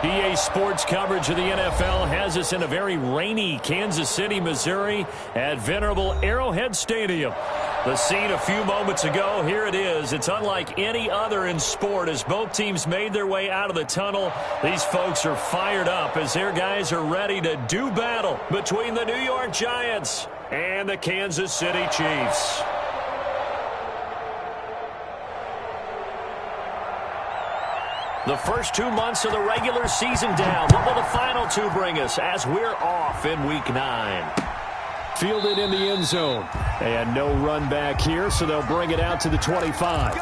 EA Sports coverage of the NFL has us in a very rainy Kansas City, Missouri at venerable Arrowhead Stadium. The scene a few moments ago, here it is. It's unlike any other in sport as both teams made their way out of the tunnel. These folks are fired up as their guys are ready to do battle between the New York Giants and the Kansas City Chiefs. The first 2 months of the regular season down. What will the final two bring us as we're off in Week 9? Fielded in the end zone. And no run back here, so they'll bring it out to the 25.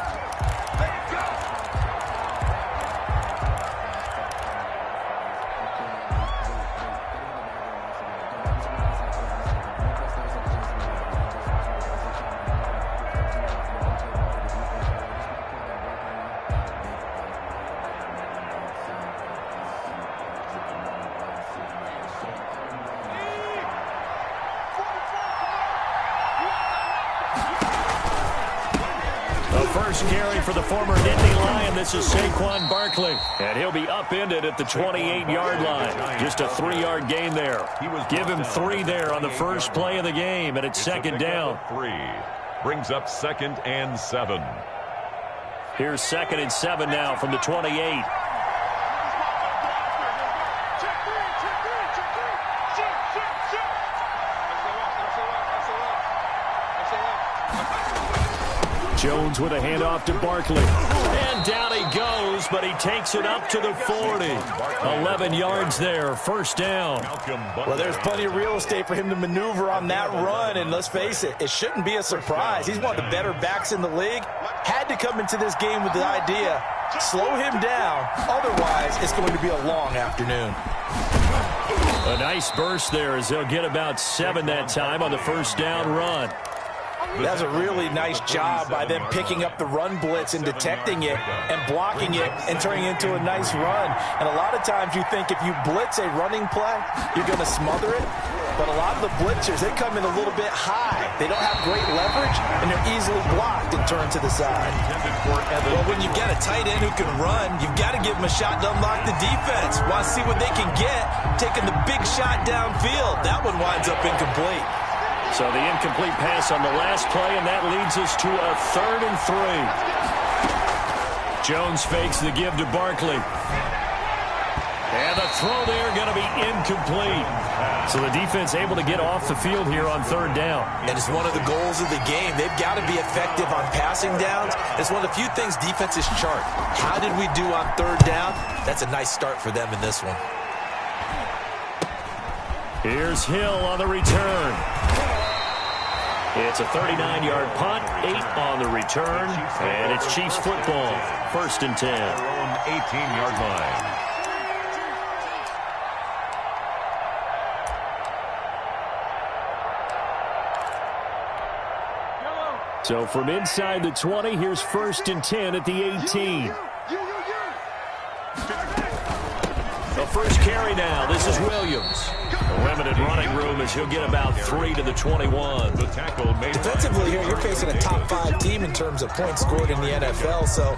First carry for the former Nittany Lion. This is Saquon Barkley. And he'll be upended at the 28-yard line. Just a 3-yard gain there. Give him 3 there on the first play of the game, and it's second down. 3 brings up 2nd and 7. Here's 2nd and 7 now from the 28. Jones with a handoff to Barkley. And down he goes, but he takes it up to the 40. 11 yards there, first down. Well, there's plenty of real estate for him to maneuver on that run, and let's face it, it shouldn't be a surprise. He's one of the better backs in the league. Had to come into this game with the idea, slow him down, otherwise it's going to be a long afternoon. A nice burst there as they'll get about 7 that time on the first down run. That's a really nice job by them picking up the run blitz and detecting it and blocking it and turning it into a nice run. And a lot of times you think if you blitz a running play, you're going to smother it. But a lot of the blitzers, they come in a little bit high. They don't have great leverage, and they're easily blocked and turned to the side. Well, when you've got a tight end who can run, you've got to give them a shot to unlock the defense. Want to see what they can get, taking the big shot downfield. That one winds up incomplete. So the incomplete pass on the last play, and that leads us to a 3rd and 3. Jones fakes the give to Barkley. And the throw there going to be incomplete. So the defense able to get off the field here on 3rd down. And it's one of the goals of the game. They've got to be effective on passing downs. It's one of the few things defenses chart. How did we do on 3rd down? That's a nice start for them in this one. Here's Hill on the return. It's a 39-yard punt, 8 on the return, and it's Chiefs football, 1st and 10. 18-yard line. So from inside the 20, here's 1st and 10 at the 18. The first carry now. This is Williams. A limited running room as he'll get about 3 to the 21. The tackle made. Defensively here, you're facing a top 5 team in terms of points scored in the NFL. So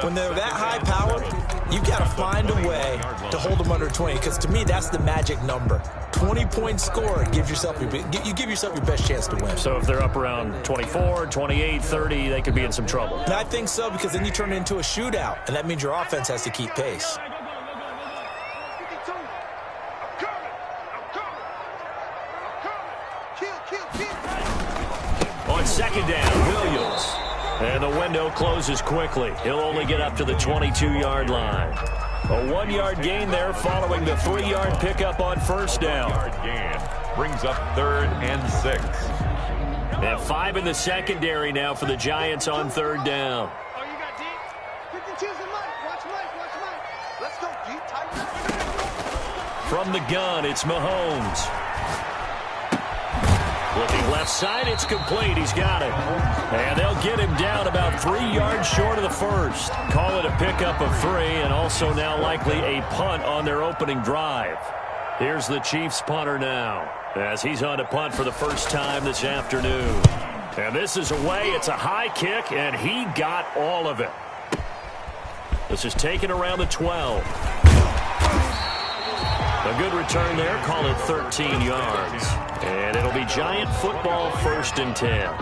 when they're that high powered, you've got to find a way to hold them under 20. Because to me, that's the magic number. 20 points scored gives yourself you give yourself your best chance to win. So if they're up around 24, 28, 30, they could be in some trouble. And I think so, because then you turn it into a shootout, and that means your offense has to keep pace. On 2nd down, Williams. And the window closes quickly. He'll only get up to the 22-yard line. A 1-yard gain there following the 3-yard pickup on 1st down. Gain brings up 3rd and 6. And 5 in the secondary now for the Giants on 3rd down. Oh, you got deep? You can choose the Mike. Watch Mike. Let's go deep, tight. From the gun, it's Mahomes. Looking left side, it's complete. He's got it. And they'll get him down about 3 yards short of the first. Call it a pickup of 3, and also now likely a punt on their opening drive. Here's the Chiefs punter now, as he's on to punt for the first time this afternoon. And this is away. It's a high kick, and he got all of it. This is taken around the 12. A good return there. Call it 13 yards. And it'll be Giant football, 1st and 10.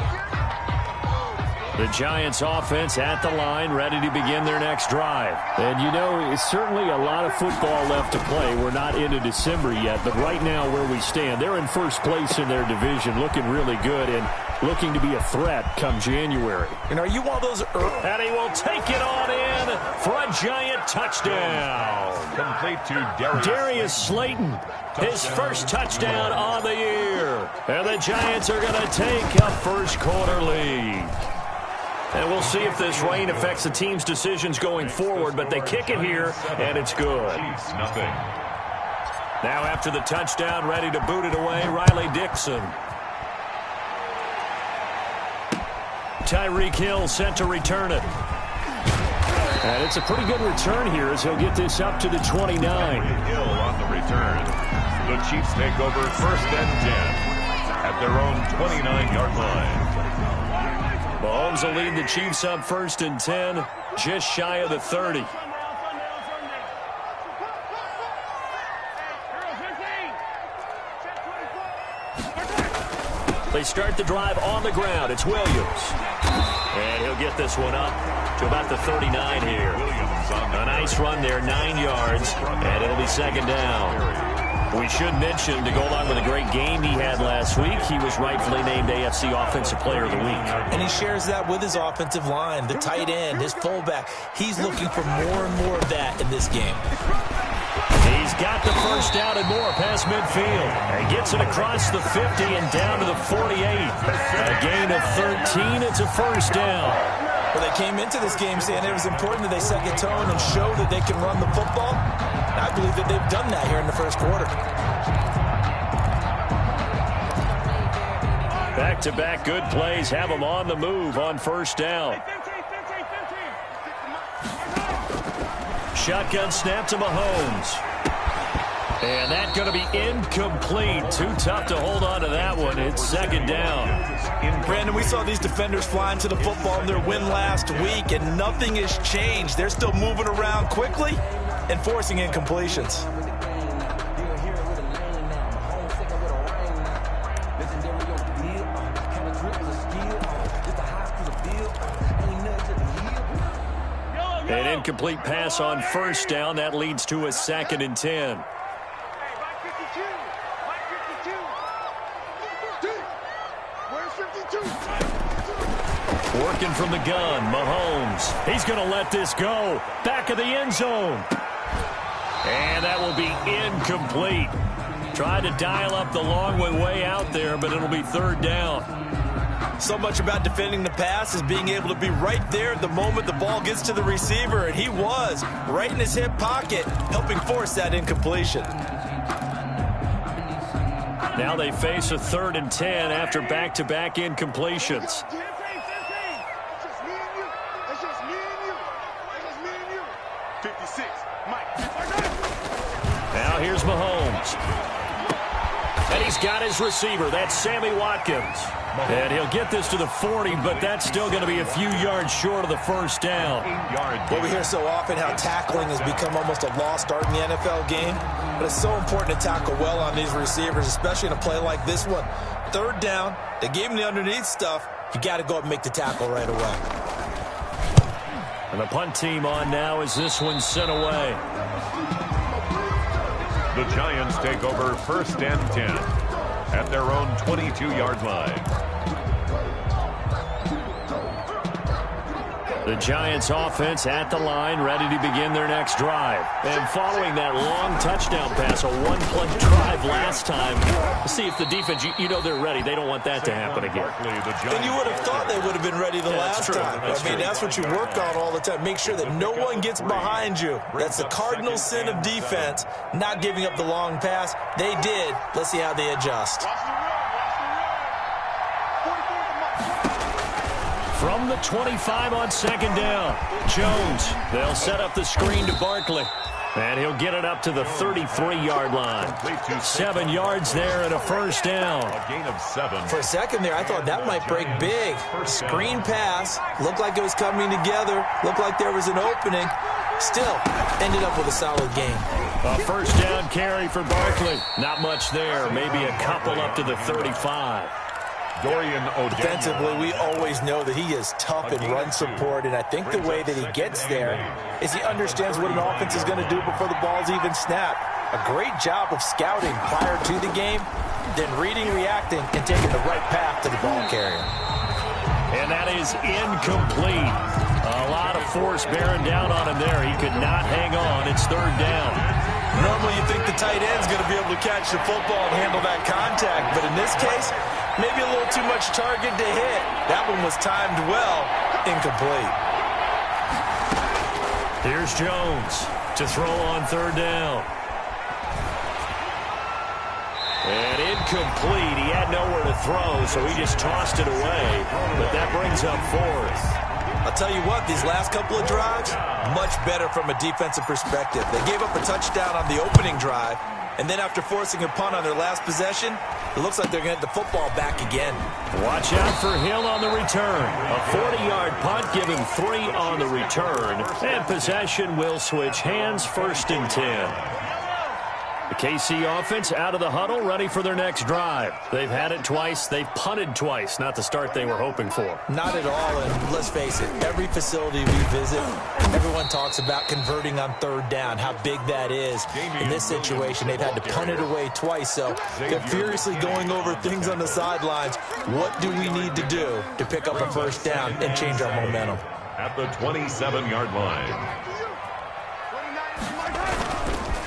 The Giants offense at the line, ready to begin their next drive. And you know, it's certainly a lot of football left to play. We're not into December yet, but right now where we stand, they're in first place in their division, looking really good and looking to be a threat come January. And are you one of those and he will take it on in for a Giant touchdown. Complete to Darius Slayton, his first touchdown on the year. And the Giants are going to take a first quarter lead. And we'll see if this rain affects the team's decisions going forward, but they kick it here, and it's good. Chiefs, nothing. Now after the touchdown, ready to boot it away, Riley Dixon. Tyreek Hill set to return it. And it's a pretty good return here as he'll get this up to the 29. Hill on the return. The Chiefs take over 1st and 10 at their own 29-yard line. Mahomes will lead the Chiefs up 1st and 10, just shy of the 30. They start the drive on the ground. It's Williams. And he'll get this one up to about the 39 here. A nice run there, 9 yards, and it'll be 2nd down. We should mention, to go along with a great game he had last week, he was rightfully named AFC Offensive Player of the Week. And he shares that with his offensive line, the tight end, his fullback. He's looking for more and more of that in this game. He's got the first down and more past midfield. And gets it across the 50 and down to the 48. A gain of 13. It's a first down. Well, they came into this game saying it was important that they set the tone and show that they can run the football. And I believe that they've done that here in the first quarter. Back-to-back good plays have them on the move on first down. Shotgun snap to Mahomes. And that's going to be incomplete. Too tough to hold on to that one. It's 2nd down. Brandon, we saw these defenders flying to the football in their win last week, and nothing has changed. They're still moving around quickly and forcing incompletions. An incomplete pass on first down. That leads to a 2nd and 10. Working from the gun, Mahomes. He's going to let this go. Back of the end zone. And that will be incomplete. Tried to dial up the long way out there, but it'll be 3rd down. So much about defending the pass is being able to be right there at the moment the ball gets to the receiver, and he was right in his hip pocket, helping force that incompletion. Now they face a 3rd and 10 after back-to-back incompletions. Now here's Mahomes. And he's got his receiver. That's Sammy Watkins. And he'll get this to the 40, but that's still going to be a few yards short of the first down. Well, we hear so often how tackling has become almost a lost art in the NFL game. But it's so important to tackle well on these receivers, especially in a play like this one. 3rd down, they gave him the underneath stuff. You got to go up and make the tackle right away. And the punt team on now as this one's sent away. The Giants take over 1st and 10 at their own 22-yard line. The Giants offense at the line, ready to begin their next drive. And following that long touchdown pass, a one-play drive last time, let's see if the defense, you know they're ready. They don't want that to happen again. And you would have thought they would have been ready the last time. That's what you work on all the time. Make sure that no one gets behind you. That's the cardinal sin of defense, not giving up the long pass. They did. Let's see how they adjust. From the 25 on 2nd down, Jones. They'll set up the screen to Barkley. And he'll get it up to the 33-yard line. 7 yards there and a first down. A gain of 7. For a second there, I thought that might break big. Screen pass. Looked like it was coming together. Looked like there was an opening. Still, ended up with a solid game. A first down carry for Barkley. Not much there. Maybe a couple up to the 35. Defensively, we always know that he is tough in run support, and I think the way that he gets there is he understands what an offense is going to do before the ball's even snapped. A great job of scouting prior to the game, then reading, reacting, and taking the right path to the ball carrier. And that is incomplete. A lot of force bearing down on him there. He could not hang on. It's third down. Normally you think the tight end's going to be able to catch the football and handle that contact, but in this case, maybe a little too much target to hit. That one was timed well. Incomplete. Here's Jones to throw on third down. And incomplete. He had nowhere to throw, so he just tossed it away. But that brings up fourth. I'll tell you what, these last couple of drives, much better from a defensive perspective. They gave up a touchdown on the opening drive, and then after forcing a punt on their last possession, it looks like they're going to get the football back again. Watch out for Hill on the return. A 40-yard punt, give him 3 on the return. And possession will switch hands, 1st and 10. The KC offense out of the huddle, ready for their next drive. They've had it twice. They've punted twice. Not the start they were hoping for. Not at all, and let's face it, every facility we visit, everyone talks about converting on third down, how big that is. In this situation, they've had to punt it away twice, so they're furiously going over things on the sidelines. What do we need to do to pick up a first down and change our momentum? At the 27-yard line.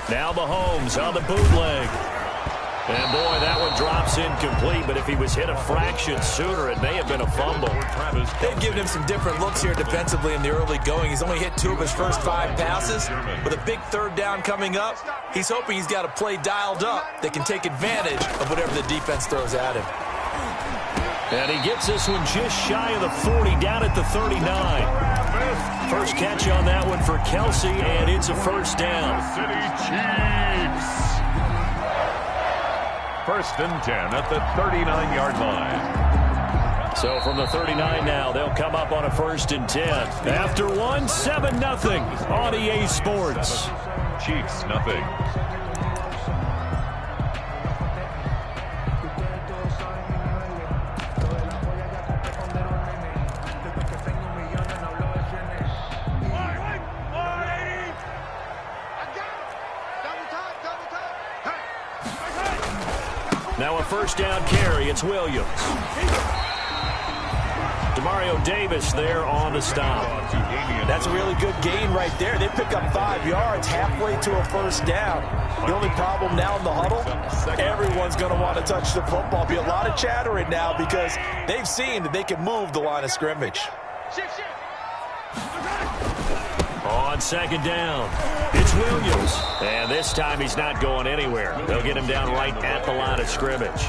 Now Mahomes on the bootleg. And boy, that one drops incomplete, but if he was hit a fraction sooner, it may have been a fumble. They've given him some different looks here defensively in the early going. He's only hit 2 of his first 5 passes. With a big third down coming up, he's hoping he's got a play dialed up that can take advantage of whatever the defense throws at him. And he gets this one just shy of the 40, down at the 39. First catch on that one for Kelsey, and it's a first down. City Chiefs. 1st and 10 at the 39-yard line. So from the 39 now, they'll come up on a 1st and 10. After one, 7-0 on EA Sports. Chiefs, nothing. Now a first down carry. It's Williams. Demario Davis there on the stop. That's a really good gain right there. They pick up 5 yards halfway to a first down. The only problem now in the huddle, everyone's going to want to touch the football. Be a lot of chattering now because they've seen that they can move the line of scrimmage. On 2nd down, it's Williams. And this time he's not going anywhere. They'll get him down right at the line of scrimmage.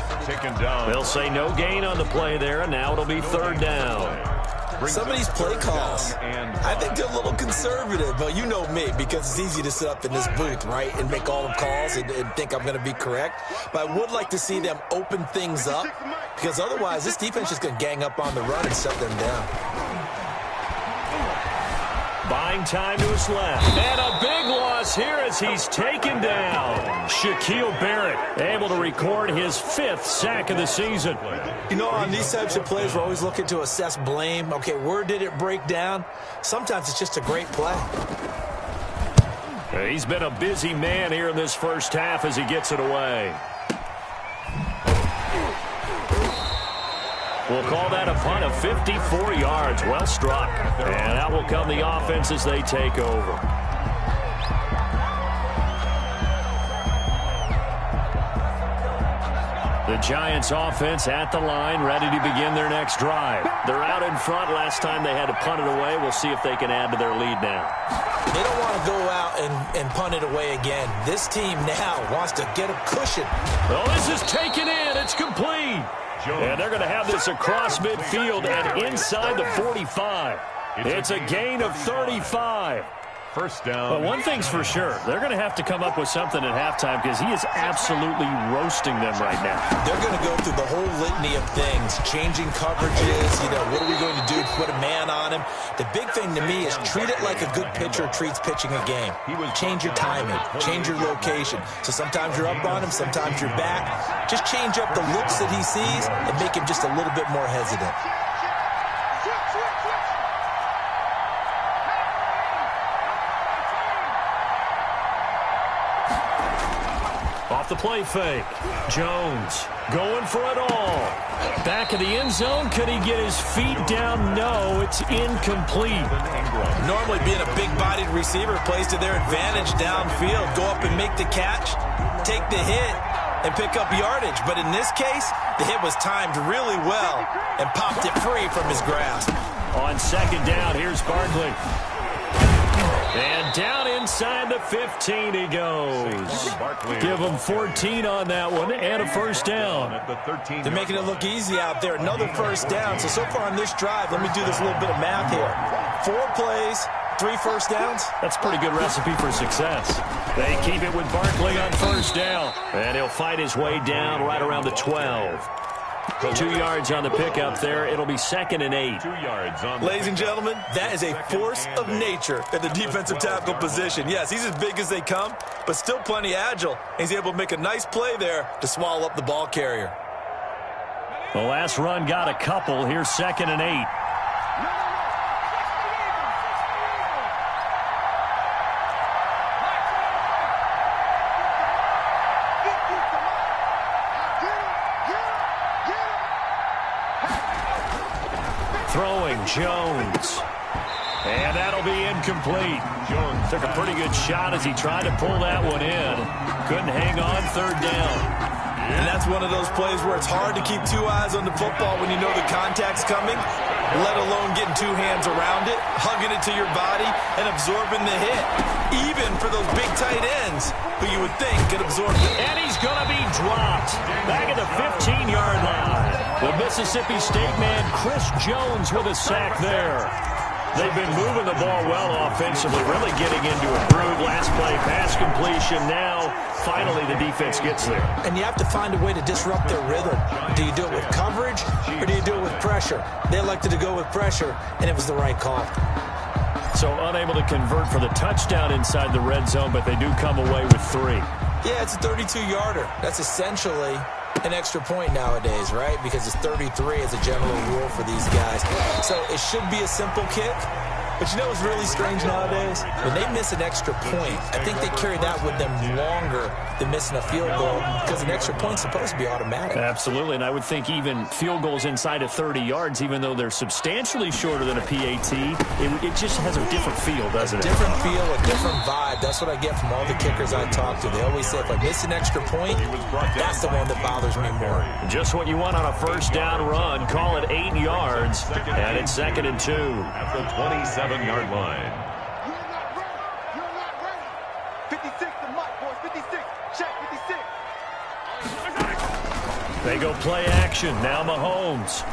They'll say no gain on the play there, and now it'll be 3rd down. Some of these play calls, I think they're a little conservative, but you know me, because it's easy to sit up in this booth, right, and make all the calls and think I'm going to be correct. But I would like to see them open things up, because otherwise this defense is going to gang up on the run and shut them down. Buying time to his left. And a big loss here as he's taken down. Shaquille Barrett able to record his 5th sack of the season. You know, on these types of plays, we're always looking to assess blame. Okay, where did it break down? Sometimes it's just a great play. He's been a busy man here in this first half as he gets it away. We'll call that a punt of 54 yards. Well struck. And out will come the offense as they take over. The Giants offense at the line, ready to begin their next drive. They're out in front. Last time they had to punt it away. We'll see if they can add to their lead now. They don't want to go out and punt it away again. This team now wants to get a cushion. Oh, this is taken in. It's complete. And they're going to have this across midfield and inside the 45. It's a gain of 35. First down. But one thing's for sure, they're going to have to come up with something at halftime because he is absolutely roasting them right now. They're going to go through the whole litany of things, changing coverages, what are we going to do to put a man on him? The big thing to me is treat it like a good pitcher treats pitching a game. Change your timing, change your location. So sometimes you're up on him, sometimes you're back. Just change up the looks that he sees and make him just a little bit more hesitant. Off the play fake. Jones going for it all. Back of the end zone. Could he get his feet down? No, it's incomplete. Normally being a big-bodied receiver plays to their advantage downfield. Go up and make the catch, take the hit, and pick up yardage. But in this case, the hit was timed really well and popped it free from his grasp. On second down, here's Barkley. And down inside the 15 he goes. Give him 14 on that one and a first down. They're making it look easy out there. Another first down. So far on this drive, let me do this little bit of math here. 4 plays, 3 first downs. That's a pretty good recipe for success. They keep it with Barkley on first down. And he'll fight his way down right around the 12. 2 yards on the pickup there. It'll be 2nd and 8. 2 yards on. Ladies and gentlemen, that is a force of nature at the defensive tackle position. Yes, he's as big as they come, but still plenty agile. He's able to make a nice play there to swallow up the ball carrier. The last run got a couple. Here's 2nd and 8. Throwing Jones. And that'll be incomplete. Jones took a pretty good shot as he tried to pull that one in. Couldn't hang on, 3rd down. And that's one of those plays where it's hard to keep 2 eyes on the football when you know the contact's coming, let alone getting 2 hands around it, hugging it to your body, and absorbing the hit. Even for those big tight ends who you would think could absorb it. And he's going to be dropped back at the 15-yard line. The Mississippi State man, Chris Jones, with a sack there. They've been moving the ball well offensively, really getting into a groove. Last play, pass completion. Now, finally, the defense gets there. And you have to find a way to disrupt their rhythm. Do you do it with coverage, or do you do it with pressure? They elected to go with pressure, and it was the right call. So unable to convert for the touchdown inside the red zone, but they do come away with 3. Yeah, it's a 32-yarder. That's essentially an extra point nowadays, right? Because it's 33 as a general rule for these guys. So it should be a simple kick. But you know what's really strange nowadays? When they miss an extra point, I think they carry that with them longer than missing a field goal because an extra point's supposed to be automatic. Absolutely, and I would think even field goals inside of 30 yards, even though they're substantially shorter than a PAT, it just has a different feel, doesn't it? Different feel, a different vibe. That's what I get from all the kickers I talk to. They always say, if I miss an extra point, that's the one that bothers me more. Just what you want on a first down run. Call it 8 yards, and it's 2nd and 2. At the 27-yard line. You're not ready. You're not ready. 56 to Mike, boys. 56. Check 56. They go play action. Now Mahomes.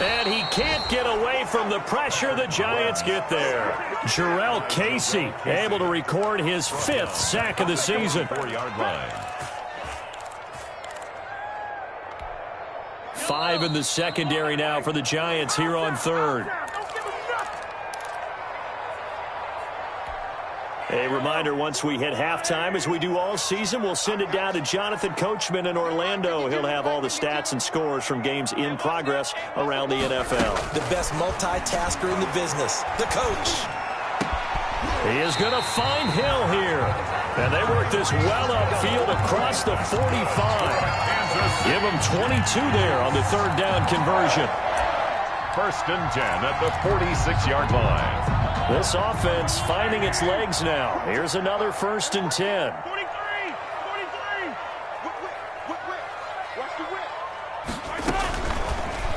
And he can't get away from the pressure. The Giants get there. Jarrell Casey able to record his 5th sack of the season. 4-yard line. 5 in the secondary now for the Giants here on 3rd. A reminder, once we hit halftime, as we do all season, we'll send it down to Jonathan Coachman in Orlando. He'll have all the stats and scores from games in progress around the NFL. The best multitasker in the business, the coach. He is going to find Hill here. And they work this well upfield across the 45. Give him 22 there on the 3rd down conversion. 1st and 10 at the 46-yard line. This offense finding its legs now. Here's another 1st and 10. 43. 43. Watch the whip.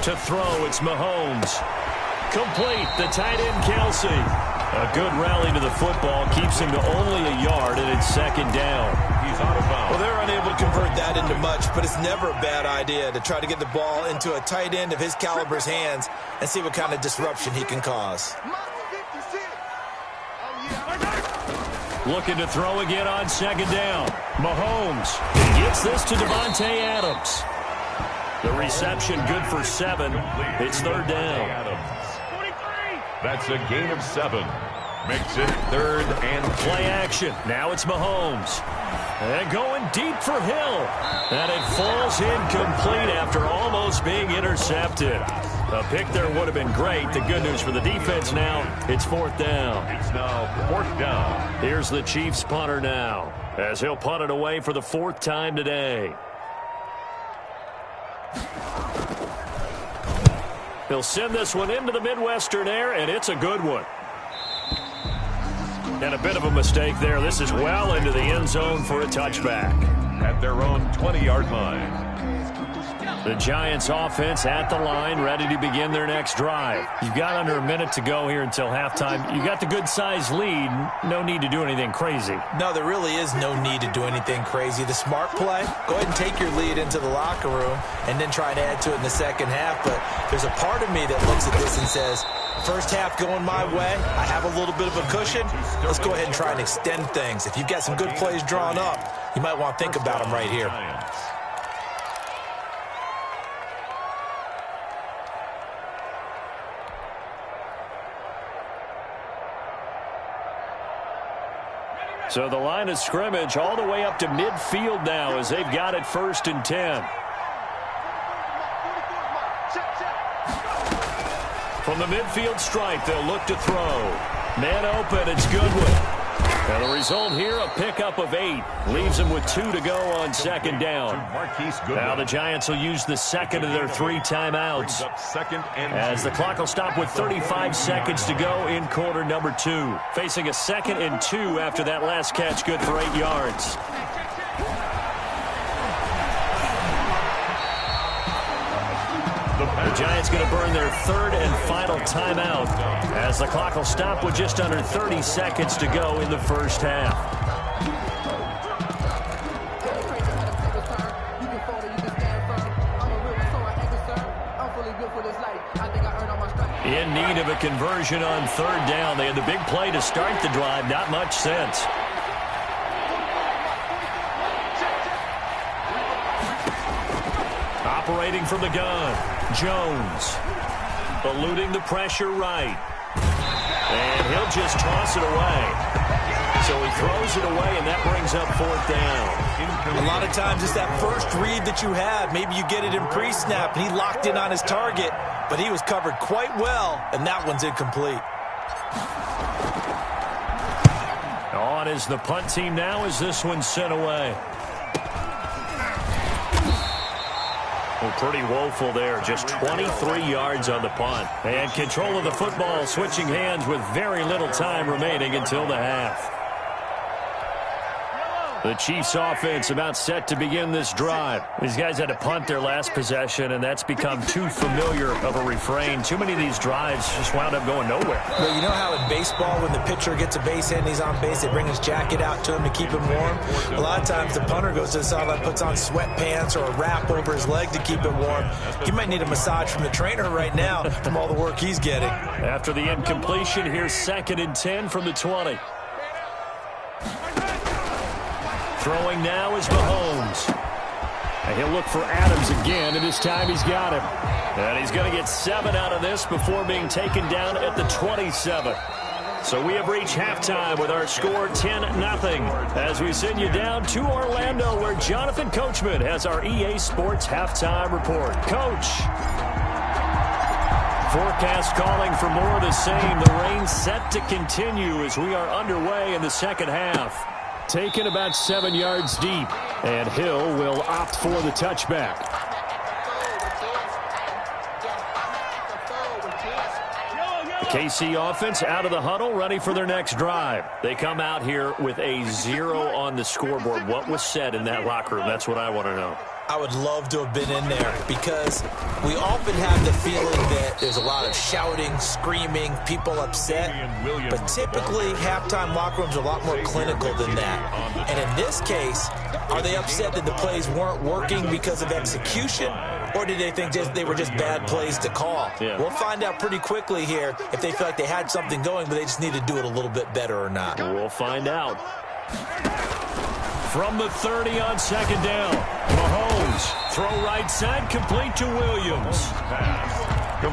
To throw, it's Mahomes. Complete, the tight end Kelsey. A good rally to the football keeps him to only a yard, and it's 2nd down. He's out of bounds. Well, they're unable to convert that into much, but it's never a bad idea to try to get the ball into a tight end of his caliber's hands and see what kind of disruption he can cause. Mike 56. Oh, yeah. Looking to throw again on second down. Mahomes gets this to Devontae Adams. The reception good for 7. It's third down. That's a gain of 7. Makes it third and play action. Now it's Mahomes. And going deep for Hill. And it falls incomplete after almost being intercepted. A pick there would have been great. The good news for the defense now, it's fourth down. It's now fourth down. Here's the Chiefs punter now, as he'll punt it away for the 4th time today. He'll send this one into the Midwestern air, and it's a good one. And a bit of a mistake there. This is well into the end zone for a touchback. At their own 20-yard line. The Giants offense at the line, ready to begin their next drive. You've got under a minute to go here until halftime. You've got the good-sized lead. No need to do anything crazy. No, there really is no need to do anything crazy. The smart play, go ahead and take your lead into the locker room and then try to add to it in the second half. But there's a part of me that looks at this and says, first half going my way, I have a little bit of a cushion. Let's go ahead and try and extend things. If you've got some good plays drawn up, you might want to think about them right here. So the line of scrimmage all the way up to midfield now as they've got it 1st and 10. From the midfield stripe, they'll look to throw. Man open, it's Goodwin. And the result here, a pickup of 8. Leaves them with 2 to go on second down. Now the Giants will use the second of their 3 timeouts. As the clock will stop with 35 seconds to go in quarter number 2. Facing a 2nd and 2 after that last catch, good for 8 yards. The Giants going to burn their 3rd and final timeout as the clock will stop with just under 30 seconds to go in the first half. In need of a conversion on 3rd down. They had the big play to start the drive. Not much sense. Operating from the gun, Jones. Eluding the pressure right. And he'll just toss it away. So he throws it away, and that brings up 4th down. A lot of times it's that first read that you have. Maybe you get it in pre-snap, and he locked in on his target, but he was covered quite well, and that one's incomplete. On is the punt team now as this one's sent away. Well, pretty woeful there. Just 23 yards on the punt. And control of the football switching hands with very little time remaining until the half. The Chiefs offense about set to begin this drive. These guys had to punt their last possession, and that's become too familiar of a refrain. Too many of these drives just wound up going nowhere. Well, you know how in baseball when the pitcher gets a base hit and he's on base, they bring his jacket out to him to keep him warm? A lot of times the punter goes to the sideline, puts on sweatpants or a wrap over his leg to keep it warm. He might need a massage from the trainer right now from all the work he's getting. After the incompletion, here's 2nd and 10 from the 20. Throwing now is Mahomes. And he'll look for Adams again, and this time he's got him. And he's going to get 7 out of this before being taken down at the 27. So we have reached halftime with our score 10-0 as we send you down to Orlando where Jonathan Coachman has our EA Sports halftime report. Coach. Forecast calling for more of the same. The rain set to continue as we are underway in the second half. Taken about 7 yards deep, and Hill will opt for the touchback. The KC offense out of the huddle, ready for their next drive. They come out here with a 0 on the scoreboard. What was said in that locker room? That's what I want to know. I would love to have been in there because we often have the feeling that there's a lot of shouting, screaming, people upset. But typically, halftime locker rooms are a lot more clinical than that. And in this case, are they upset that the plays weren't working because of execution? Or did they think they were just bad plays to call? Yeah. We'll find out pretty quickly here if they feel like they had something going, but they just need to do it a little bit better or not. We'll find out. From the 30 on second down, Mahomes, throw right side, complete to Williams.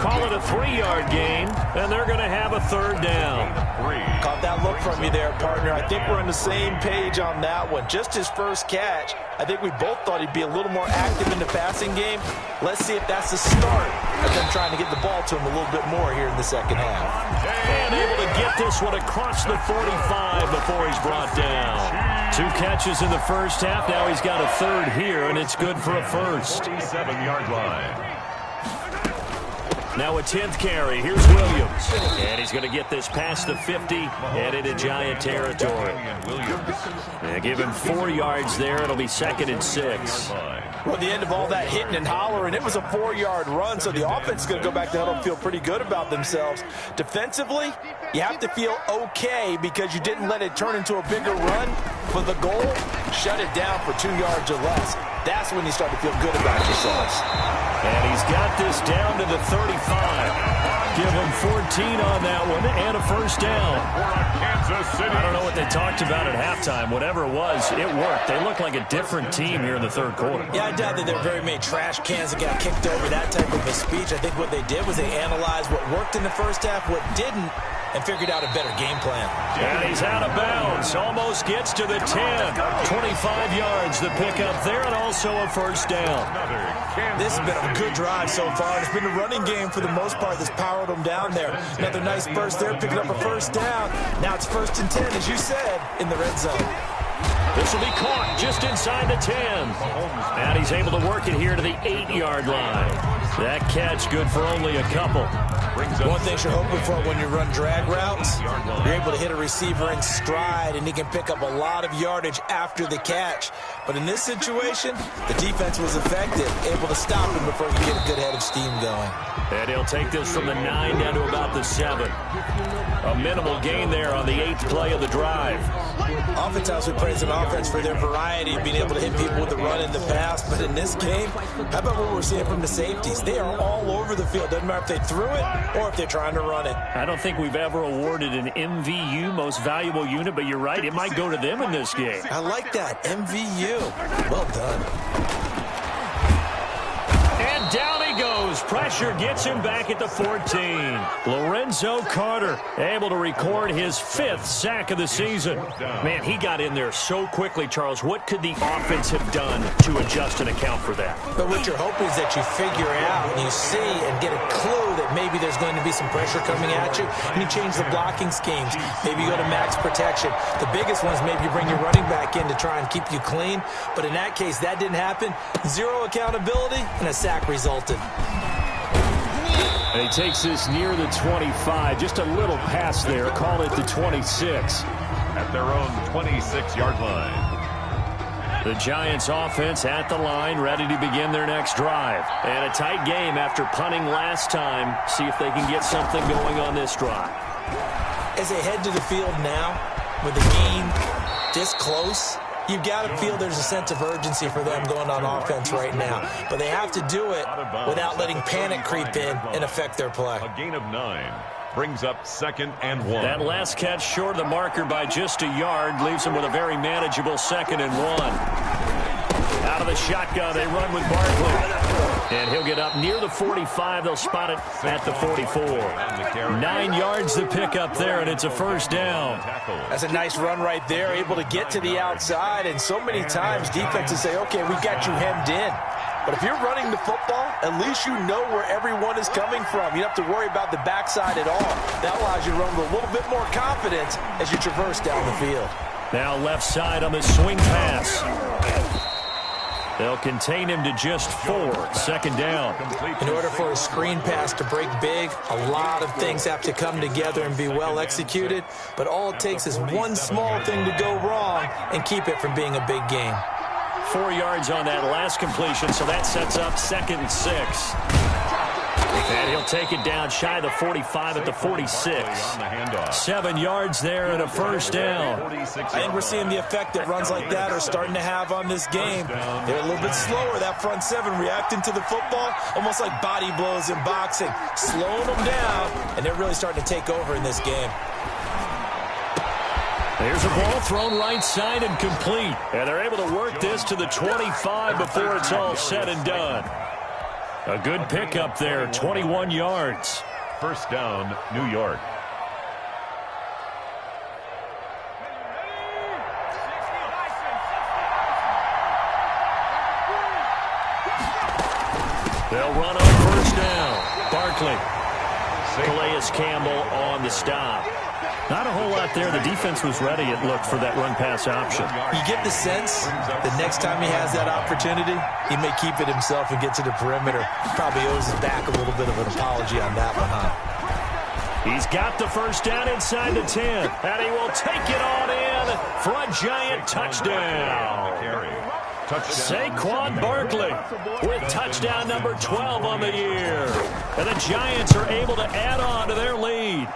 Call it a 3-yard gain, and they're going to have a third down. Caught that look from you there, partner. I think we're on the same page on that one. Just his first catch. I think we both thought he'd be a little more active in the passing game. Let's see if that's the start of them trying to get the ball to him a little bit more here in the second half. And able to get this one across the 45 before he's brought down. 2 catches in the first half. Now he's got a third here, and it's good for a first. 47-yard line. Now a 10th carry. Here's Williams. And he's going to get this past the 50 and into Giant territory. Give him 4 yards there. It'll be 2nd and 6. Well, at the end of all that hitting and hollering, it was a 4-yard run, so the offense is going to go back to huddle and feel pretty good about themselves. Defensively, you have to feel okay because you didn't let it turn into a bigger run. For the goal, shut it down for 2 yards or less. That's when you start to feel good about yourselves. And he's got this down to the 35. Give him 14 on that one and a first down. I don't know what they talked about at halftime. Whatever it was, it worked. They look like a different team here in the third quarter. Yeah, I doubt that there were very many trash cans that got kicked over, that type of a speech. I think what they did was they analyzed what worked in the first half, what didn't, and figured out a better game plan. And he's out of bounds. Almost gets to the 10. 25 yards, the pickup there, and also a first down. This has been a good drive so far. It's been a running game for the most part that's powered them down there. Another nice burst there, picking up a first down. Now it's 1st and 10, as you said, in the red zone. This will be caught just inside the 10. And he's able to work it here to the 8-yard line. That catch good for only a couple. One thing you're hoping for when you run drag routes, you're able to hit a receiver in stride, and he can pick up a lot of yardage after the catch. But in this situation, the defense was effective, able to stop him before he could get a good head of steam going. And he'll take this from the 9 down to about the 7. A minimal gain there on the 8th play of the drive. Oftentimes we praise an offense for their variety of being able to hit people with the run in the pass, but in this game, how about what we're seeing from the safeties? They are all over the field. Doesn't matter if they threw it or if they're trying to run it. I don't think we've ever awarded an MVU, most valuable unit, but you're right, it might go to them in this game. I like that, MVU. Well done. And down he goes. Pressure gets him back at the 14. Lorenzo Carter able to record his 5th sack of the season. Man, he got in there so quickly, Charles. What could the offense have done to adjust and account for that? But what you're hoping is that you figure out and you see and get a clue that maybe there's going to be some pressure coming at you, and you change the blocking schemes. Maybe you go to max protection. The biggest one is maybe you bring your running back in to try and keep you clean. But in that case, that didn't happen. 0 accountability, and a sack resulted. And he takes this near the 25. Just a little pass there. Call it the 26. At their own 26-yard line. The Giants offense at the line, ready to begin their next drive. And a tight game after punting last time. See if they can get something going on this drive. As they head to the field now, with the game this close, you've got to feel there's a sense of urgency for them going on offense right now. But they have to do it without letting panic creep in and affect their play. A gain of 9 brings up 2nd and 1. That last catch short of the marker by just a yard leaves them with a very manageable 2nd and 1. Out of the shotgun, they run with Barkley. And he'll get up near the 45. They'll spot it at the 44. 9 yards to pick up there, and it's a first down. That's a nice run right there, able to get to the outside. And so many times defenses say, okay, we've got you hemmed in. But if you're running the football, at least you know where everyone is coming from. You don't have to worry about the backside at all. That allows you to run with a little bit more confidence as you traverse down the field. Now left side on the swing pass. They'll contain him to just 4. 2nd down. In order for a screen pass to break big, a lot of things have to come together and be well executed. But all it takes is one small thing to go wrong and keep it from being a big game. 4 yards on that last completion, so that sets up 2nd and 6. And he'll take it down shy of the 45 at the 46. 7 yards there and a first down. I think we're seeing the effect that runs like that are starting to have on this game. They're a little bit slower, that front seven, reacting to the football, almost like body blows in boxing, slowing them down, and they're really starting to take over in this game. There's a ball thrown right side and complete. And they're able to work this to the 25 before it's all said and done. A good pickup there, 21 yards. First down, New York. They'll run on first down. Barkley. Calais Campbell on the stop. Not a whole lot there. The defense was ready, it looked, for that run-pass option. You get the sense that next time he has that opportunity, he may keep it himself and get to the perimeter. Probably owes his back a little bit of an apology on that one, huh? He's got the first down inside the 10, and he will take it on in for a giant touchdown. Saquon Barkley with touchdown number 12 on the year. And the Giants are able to add on to their lead.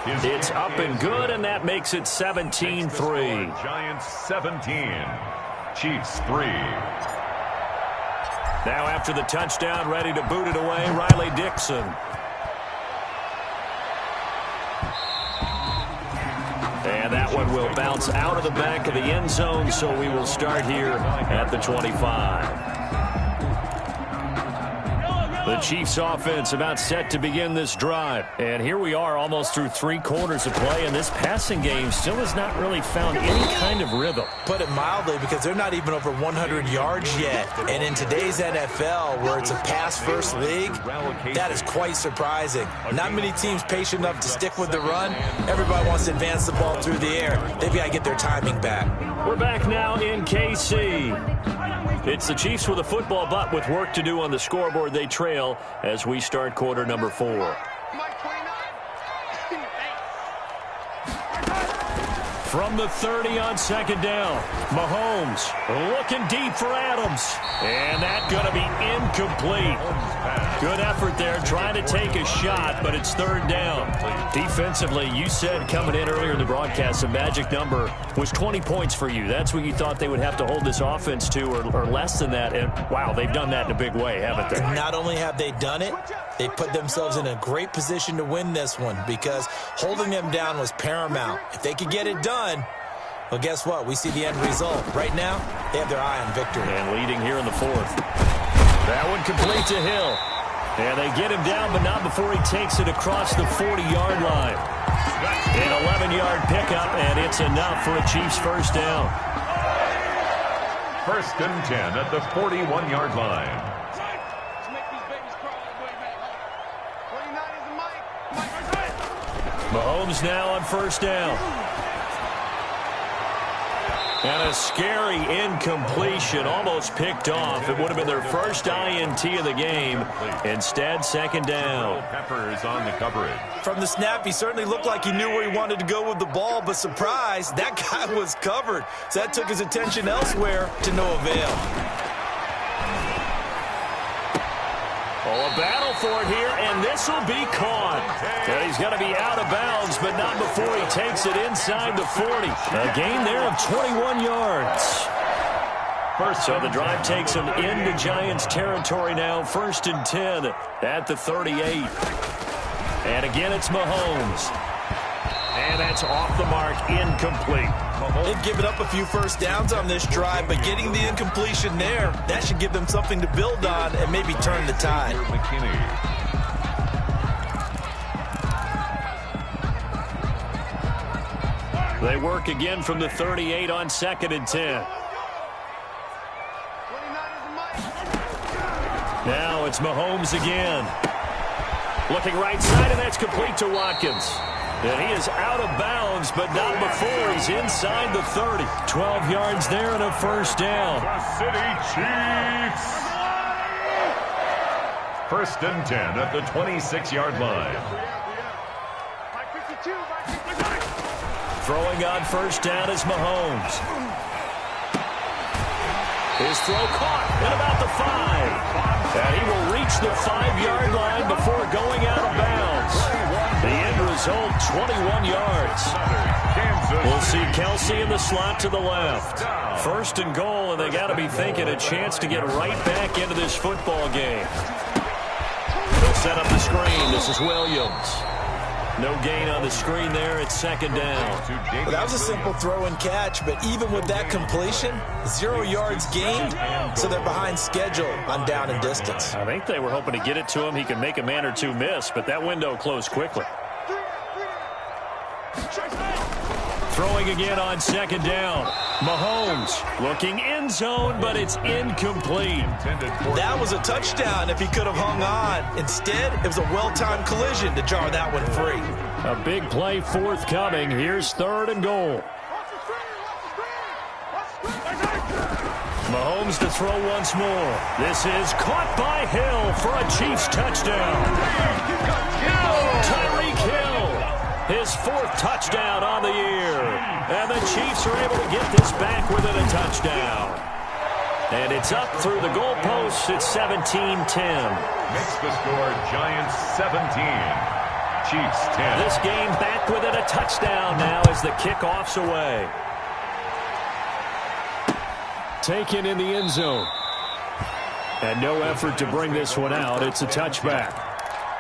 It's up and good, and that makes it 17-3. Giants 17, Chiefs 3. Now after the touchdown, ready to boot it away, Riley Dixon. And that one will bounce out of the back of the end zone, so we will start here at the 25. The Chiefs offense about set to begin this drive. And here we are almost through 3 quarters of play, and this passing game still has not really found any kind of rhythm. Put it mildly, because they're not even over 100 yards yet. And in today's NFL, where it's a pass-first league, that is quite surprising. Not many teams patient enough to stick with the run. Everybody wants to advance the ball through the air. They've got to get their timing back. We're back now in KC. It's the Chiefs with a football, but with work to do on the scoreboard. They trail as we start quarter number 4. From the 30 on second down, Mahomes looking deep for Adams. And that's going to be incomplete. Good effort there, trying to take a shot, but it's third down. Defensively, you said coming in earlier in the broadcast, the magic number was 20 points for you. That's what you thought they would have to hold this offense to, or less than that. And, wow, they've done that in a big way, haven't they? Not only have they done it, they put themselves in a great position to win this one, because holding them down was paramount. If they could get it done, well, guess what? We see the end result. Right now, they have their eye on victory. And leading here in the 4th. That one complete to Hill. And they get him down, but not before he takes it across the 40-yard line. An 11-yard pickup, and it's enough for a Chiefs first down. First and 10 at the 41-yard line. Mahomes now on first down. And a scary incompletion, almost picked off. It would have been their first INT of the game. Instead, second down. Peppers on the coverage. From the snap, he certainly looked like he knew where he wanted to go with the ball, but surprise, that guy was covered. So that took his attention elsewhere to no avail. Oh, a battle for it here, and this will be caught. And he's going to be out of bounds, but not before he takes it inside the 40. A gain there of 21 yards. So the drive takes him into Giants territory now. First and 10 at the 38. And again, it's Mahomes. And that's off the mark, incomplete. They've given up a few first downs on this drive, but getting the incompletion there, that should give them something to build on and maybe turn the tide. They work again from the 38 on second and 10. Now it's Mahomes again. Looking right side, and that's complete to Watkins. And he is out of bounds, but not before he's inside the 30. 12 yards there and a first down. The City Chiefs. First and 10 at the 26-yard line. Throwing on first down is Mahomes. His throw caught at about the 5. And he will reach the 5-yard line before going out of bounds. The end result, 21 yards. We'll see Kelsey in the slot to the left. 1st and goal, and they got to be thinking a chance to get right back into this football game. They'll set up the screen. This is Williams. No gain on the screen there. It's 2nd down. Well, that was a simple throw and catch, but even with that completion, 0 yards gained, so they're behind schedule on down and distance. I think they were hoping to get it to him. He could make a man or two miss, but that window closed quickly. Throwing again on 2nd down. Mahomes looking end zone, but it's incomplete. That was a touchdown if he could have hung on. Instead, it was a well-timed collision to jar that one free. A big play forthcoming. Here's 3rd and goal. Mahomes to throw once more. This is caught by Hill for a Chiefs touchdown. Tyreek Hill. His 4th touchdown on the year. And the Chiefs are able to get this back within a touchdown. And it's up through the goalposts. It's 17-10. Makes the score Giants 17. Chiefs 10. This game back within a touchdown now as the kickoff's away. Taken in the end zone. And no effort to bring this one out. It's a touchback.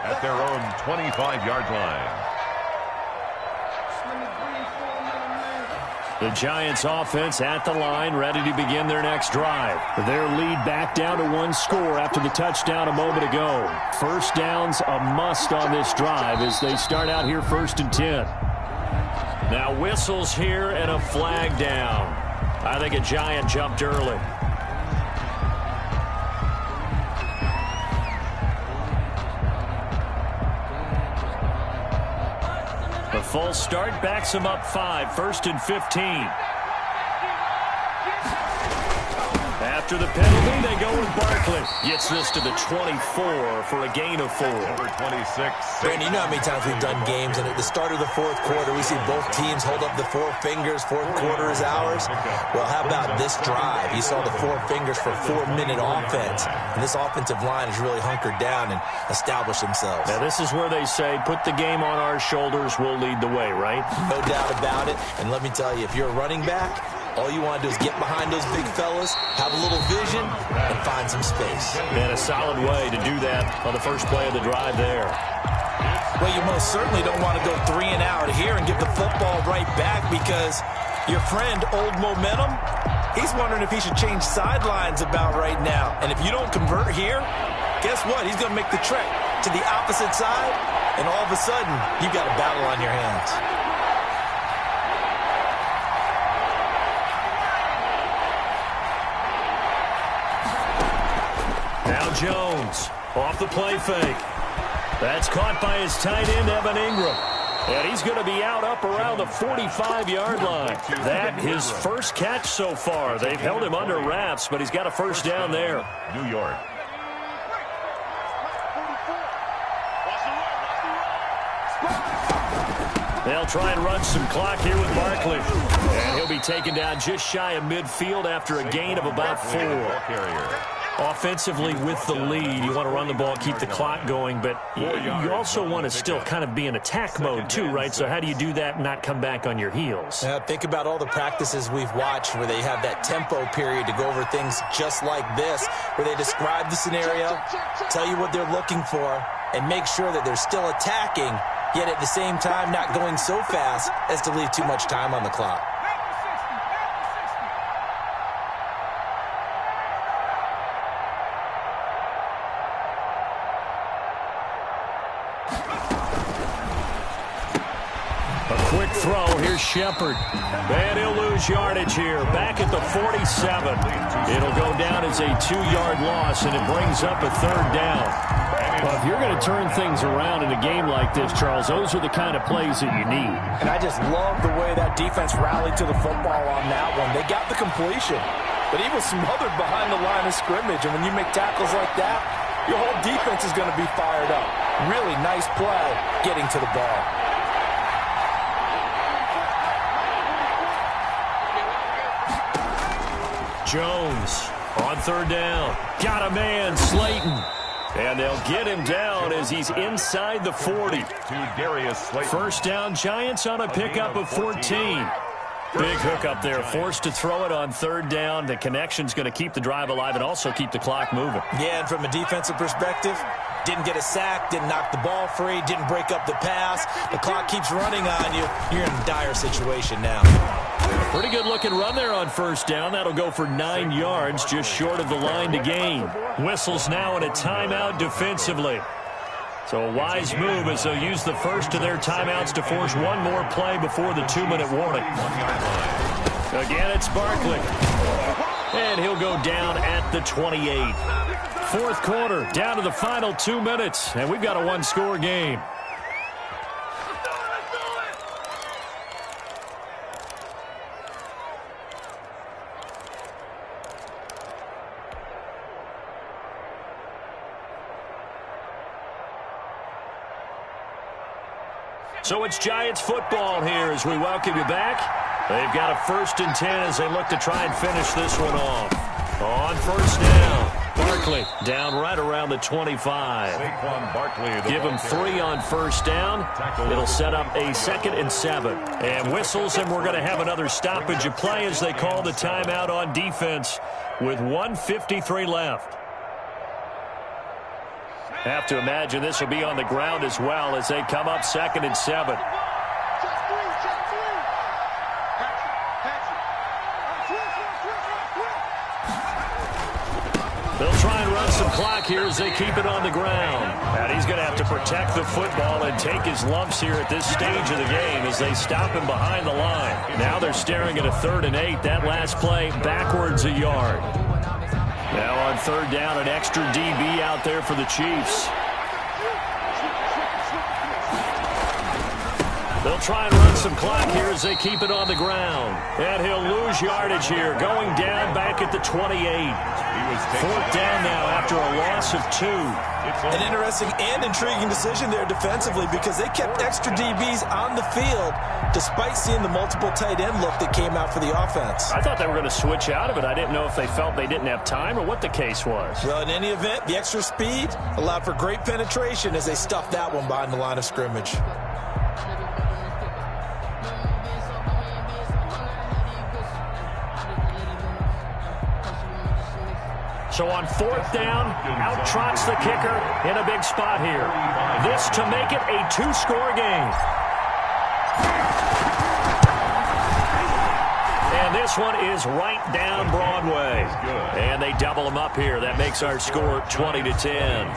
At their own 25-yard line. The Giants offense at the line, ready to begin their next drive. Their lead back down to 1 score after the touchdown a moment ago. 1st downs a must on this drive as they start out here 1st and 10. Now whistles here and a flag down. I think a Giant jumped early. The full start backs him up 5, 1st and 15. After the penalty, they go with Barkley. Gets this to the 24 for a gain of 4. Number 26. Brandon, you know how many times we've done games, and at the start of the 4th quarter, we see both teams hold up the 4 fingers. 4th quarter is ours. Well, how about this drive? You saw the 4 fingers for 4-minute offense, and this offensive line has really hunkered down and established themselves. Now, this is where they say, put the game on our shoulders, we'll lead the way, right? No doubt about it, and let me tell you, if you're a running back, all you want to do is get behind those big fellas, have a little vision, and find some space. And a solid way to do that on the first play of the drive there. Well, you most certainly don't want to go 3 and out here and give the football right back because your friend, Old Momentum, he's wondering if he should change sidelines about right now. And if you don't convert here, guess what? He's going to make the trek to the opposite side, and all of a sudden, you've got a battle on your hands. Now Jones off the play fake. That's caught by his tight end, Evan Ingram. And he's going to be out up around the 45-yard line. That his first catch so far. They've held him under wraps, but he's got a 1st down there. New York. They'll try and run some clock here with Barkley. And he'll be taken down just shy of midfield after a gain of about 4. Offensively with the lead, you want to run the ball, keep the clock going, but you also want to still kind of be in attack mode too, right? So how do you do that and not come back on your heels? Think about all the practices we've watched where they have that tempo period to go over things just like this, where they describe the scenario, tell you what they're looking for, and make sure that they're still attacking, yet at the same time not going so fast as to leave too much time on the clock. Quick throw. Here's Shepard. And he'll lose yardage here. Back at the 47. It'll go down as a 2-yard loss, and it brings up a 3rd down. Well, if you're going to turn things around in a game like this, Charles, those are the kind of plays that you need. And I just love the way that defense rallied to the football on that one. They got the completion, but he was smothered behind the line of scrimmage. And when you make tackles like that, your whole defense is going to be fired up. Really nice play getting to the ball. Jones On third down. Got a man, Slayton. And they'll get him down as he's inside the 40. To Darius Slayton. First down, Giants on a pickup of 14. Big hook up there, forced to throw it on third down. The connection's going to keep the drive alive and also keep the clock moving. Yeah, and from a defensive perspective, didn't get a sack, didn't knock the ball free, didn't break up the pass. The clock keeps running on you. You're in a dire situation now. Pretty good looking run there on first down. That'll go for 9 yards, just short of the line to gain. Whistles now in a timeout defensively. So a wise move as they'll use the first of their timeouts to force one more play before the 2-minute warning. Again, it's Barkley. And he'll go down at the 28. Fourth quarter, down to the final 2 minutes, and we've got a one-score game. So it's Giants football here as we welcome you back. They've got a 1st and 10 as they look to try and finish this one off. On first down, Barkley down right around the 25. Give him 3 on first down. It'll set up a 2nd and 7. And whistles, and we're going to have another stoppage of play as they call the timeout on defense with 1:53 left. Have to imagine this will be on the ground as well as they come up 2nd and 7. They'll try and run some clock here as they keep it on the ground. And he's going to have to protect the football and take his lumps here at this stage of the game as they stop him behind the line. Now they're staring at a 3rd and 8. That last play backwards a yard. Now on third down, an extra DB out there for the Chiefs. They'll try and run some clock here as they keep it on the ground. And he'll lose yardage here, going down back at the 28. 4th down now after a loss of 2. An interesting and intriguing decision there defensively because they kept extra DBs on the field despite seeing the multiple tight end look that came out for the offense. I thought they were going to switch out of it. I didn't know if they felt they didn't have time or what the case was. Well, in any event, the extra speed allowed for great penetration as they stuffed that one behind the line of scrimmage. So on 4th down, out trots the kicker in a big spot here. This to make it a 2-score game. And this one is right down Broadway. And they double them up here. That makes our score 20-10.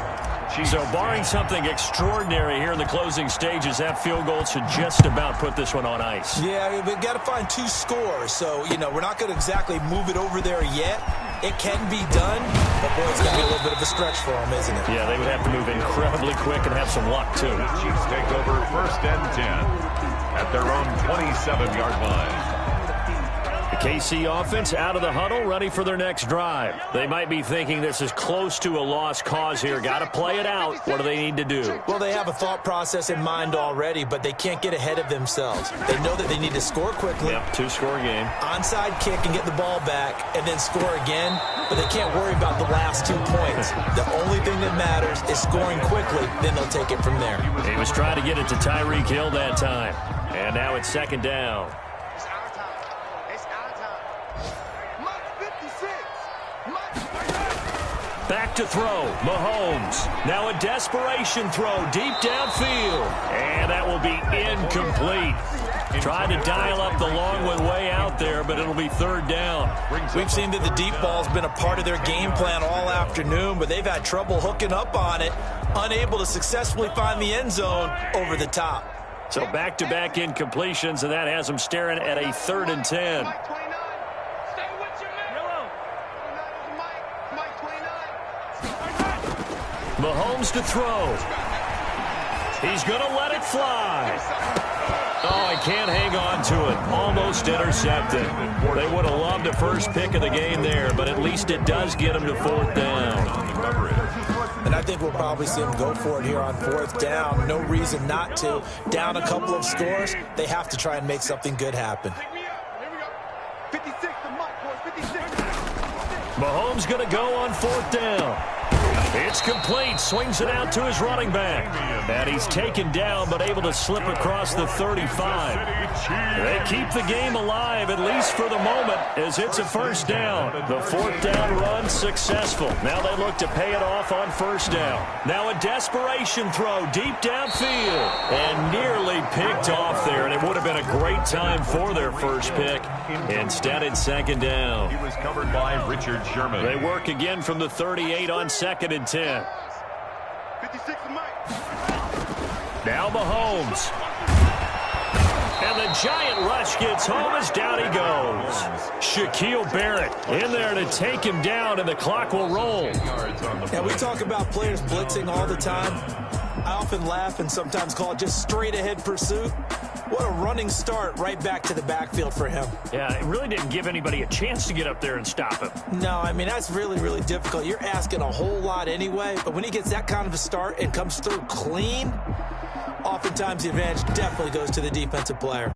So barring something extraordinary here in the closing stages, that field goal should just about put this one on ice. Yeah, we've got to find 2 scores. So, we're not going to exactly move it over there yet. It can be done, but boy, it's going to be a little bit of a stretch for them, isn't it? Yeah, they would have to move incredibly quick and have some luck, too. The Chiefs take over 1st and 10 at their own 27-yard line. The KC offense out of the huddle, ready for their next drive. They might be thinking this is close to a lost cause here. Got to play it out. What do they need to do? Well, they have a thought process in mind already, but they can't get ahead of themselves. They know that they need to score quickly. Yep, 2-score game. Onside kick and get the ball back and then score again, but they can't worry about the last 2 points. The only thing that matters is scoring quickly, then they'll take it from there. He was trying to get it to Tyreek Hill that time. And now it's 2nd down. Back to throw, Mahomes. Now a desperation throw deep downfield. And that will be incomplete. Trying to dial up the long one way out there, but it'll be 3rd down. We've seen that the deep ball's been a part of their game plan all afternoon, but they've had trouble hooking up on it, unable to successfully find the end zone over the top. So back-to-back incompletions, and that has them staring at a 3rd and 10. Mahomes to throw. He's going to let it fly. Oh, he can't hang on to it. Almost intercepted. They would have loved a first pick of the game there, but at least it does get him to 4th down. And I think we'll probably see them go for it here on 4th down. No reason not to. Down a couple of scores, they have to try and make something good happen. 56 to Mike, boys. 56. Mahomes going to go on 4th down. It's complete. Swings it out to his running back. And he's taken down but able to slip across the 35. They keep the game alive, at least for the moment, as it's a 1st down. The 4th down run successful. Now they look to pay it off on 1st down. Now a desperation throw deep downfield. And nearly picked off there. And it would have been a great time for their first pick. Instead, it's 2nd down. He was covered by Richard Sherman. They work again from the 38 on 2nd and 10. 56 to Mike. Now Mahomes. And the giant rush gets home as down he goes. Shaquille Barrett in there to take him down, and the clock will roll. Yeah, we talk about players blitzing all the time. I often laugh and sometimes call it just straight-ahead pursuit. What a running start right back to the backfield for him. Yeah, it really didn't give anybody a chance to get up there and stop him. No, I mean, that's really, really difficult. You're asking a whole lot anyway, but when he gets that kind of a start and comes through clean, oftentimes the advantage definitely goes to the defensive player.